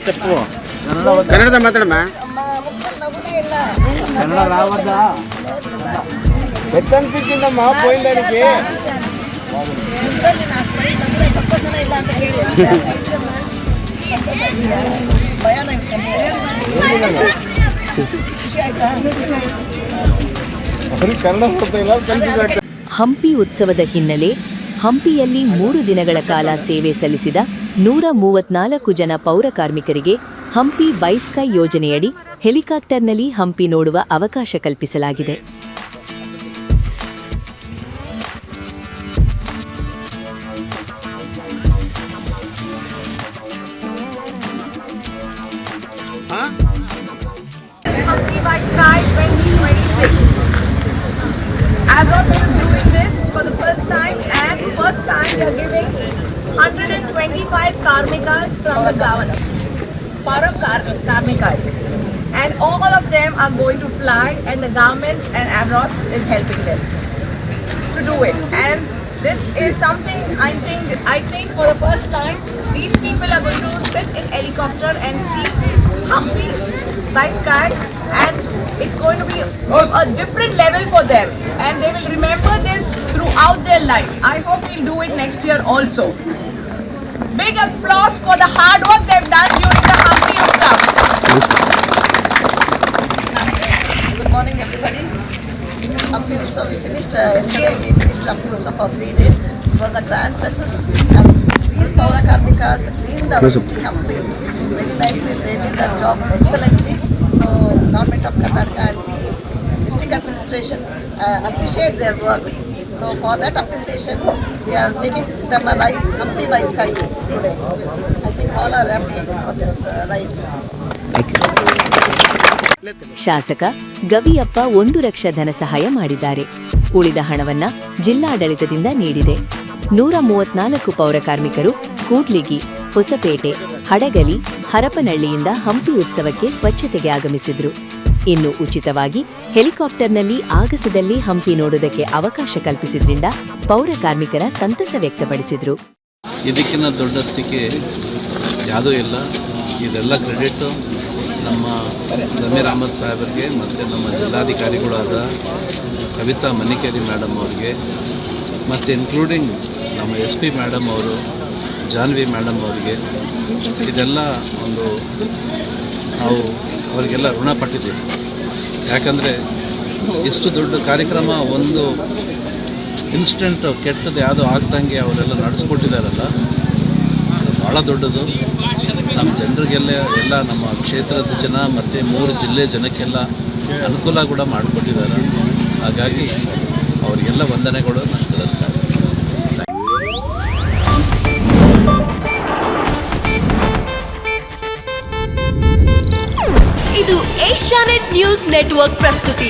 ತಪ್ಪು ಕನ್ನಡದ ಮಾತಾಡಮ್ಮ. ಕನ್ನಡ ರಾವದ ಬೆತ್ತನ್ಪಿಕ್ಕಿಂದಮ್ಮ ಪೋಯಿಂದಾನಿಗೆ ಸಂತೋಷನ ಇಲ್ಲ ಅಂತ ಹೇಳಿ ಭಯಾನ ಹಂಪಿ ಉತ್ಸವದ ಹಿನ್ನೆಲೆ ಹಂಪಿಯಲ್ಲಿ 3 ದಿನಗಳ ಕಾಲ ಸೇವೆ ಸಲ್ಲಿಸಿದ 134 ಜನ ಪೌರ ಕಾರ್ಮಿಕರಿಗೆ ಹಂಪಿ ಬೈ ಸ್ಕೈ ಯೋಜನೆಯಡಿ ಹೆಲಿಕಾಪ್ಟರ್ನಲ್ಲಿ ಹಂಪಿ ನೋಡುವ ಅವಕಾಶ ಕಲ್ಪಿಸಲಾಗಿದೆ. Hampi by Sky 2026. Avros is doing this for the first time, and first time they are giving 125 karmikas from the government. Para karmikas. And all of them are going to fly, and the government and Avros is helping them to do it. And this is something I think for the first time these people are going to sit in helicopter and see Hampi by Sky, and it's going to be a different level for them, and they will remember this throughout their life. I hope we'll do it next year also. Big applause for the hard work they've done during the Hampi Utsav. Good morning everybody. Hampi Utsav we finished yesterday. We finished Hampi Utsav for 3 days. It was a grand success, and these Paura Karmikas cleaned our city Hampi very nicely. They did their job excellently. So Government of Karnataka and we district administration appreciate their work. So for that appreciation, we are taking them a ride Hampi by Sky today. I think all are happy for this ride. ಶಾಸಕ ಗವಿಯಪ್ಪ 1 ಲಕ್ಷ ಧನ ಸಹಾಯ ಮಾಡಿದ್ದಾರೆ. ಉಳಿದ ಹಣವನ್ನ ಜಿಲ್ಲಾಡಳಿತದಿಂದ ನೀಡಿದೆ. 134 ಪೌರ ಕಾರ್ಮಿಕರು ಕೂಡ್ಲಿಗಿ, ಹೊಸಪೇಟೆ, ಹಡಗಲಿ, ಹರಪನಹಳ್ಳಿಯಿಂದ ಹಂಪಿ ಉತ್ಸವಕ್ಕೆ ಸ್ವಚ್ಛತೆಗೆ ಆಗಮಿಸಿದ್ರು. ಇನ್ನು ಉಚಿತವಾಗಿ ಹೆಲಿಕಾಪ್ಟರ್ನಲ್ಲಿ ಆಗಸದಲ್ಲಿ ಹಂಪಿ ನೋಡುವುದಕ್ಕೆ ಅವಕಾಶ ಕಲ್ಪಿಸಿದ್ರಿಂದ ಪೌರ ಕಾರ್ಮಿಕರ ಸಂತಸ ವ್ಯಕ್ತಪಡಿಸಿದ್ರು. ಇದಕ್ಕಿಂತ ದೊಡ್ಡ ಸ್ಥಿತಿ ಯಾವುದೂ ಇಲ್ಲ. ಇದೆಲ್ಲ ಕ್ರೆಡಿಟ್ ನಮ್ಮ ಜಮೀರ್ ಅಹಮದ್ ಸಾಹೇಬರಿಗೆ ಮತ್ತು ನಮ್ಮ ಜಿಲ್ಲಾಧಿಕಾರಿಗಳಾದ ಕವಿತಾ ಮನಿಕೇರಿ ಮೇಡಮ್ ಅವರಿಗೆ ಮತ್ತು ಇನ್ಕ್ಲೂಡಿಂಗ್ ನಮ್ಮ SP ಮೇಡಮ್ ಅವರು, ಜಾನ್ವಿ ಮೇಡಮ್ ಅವರಿಗೆ, ಇದೆಲ್ಲ ಒಂದು ನಾವು ಅವರಿಗೆಲ್ಲ ಋಣಪಟ್ಟಿದ್ದೀವಿ. ಯಾಕಂದರೆ ಇಷ್ಟು ದೊಡ್ಡ ಕಾರ್ಯಕ್ರಮ ಒಂದು ಇನ್ಸ್ಟೆಂಟ್ ಕೆಟ್ಟದ್ದು ಯಾವುದೋ ಆಗ್ದಂಗೆ ಅವರೆಲ್ಲ ನಡೆಸ್ಕೊಟ್ಟಿದ್ದಾರಲ್ಲ, ಭಾಳ ದೊಡ್ಡದು. ನಮ್ಮ ಜನರಿಗೆಲ್ಲ ನಮ್ಮ ಕ್ಷೇತ್ರದ ಜನ ಮತ್ತು 3 ಜಿಲ್ಲೆ ಜನಕ್ಕೆಲ್ಲ ಅನುಕೂಲ ಕೂಡ ಮಾಡಿಕೊಟ್ಟಿದ್ದಾರೆ. ಹಾಗಾಗಿ ಅವರಿಗೆಲ್ಲ ವಂದನೆಗಳು ನಾನು ತಿಳಿಸ್ತಾ ಇದ್ದೀನಿ. ಇದು ಏಷ್ಯಾನೆಟ್ ನ್ಯೂಸ್ ನೆಟ್ವರ್ಕ್ ಪ್ರಸ್ತುತಿ.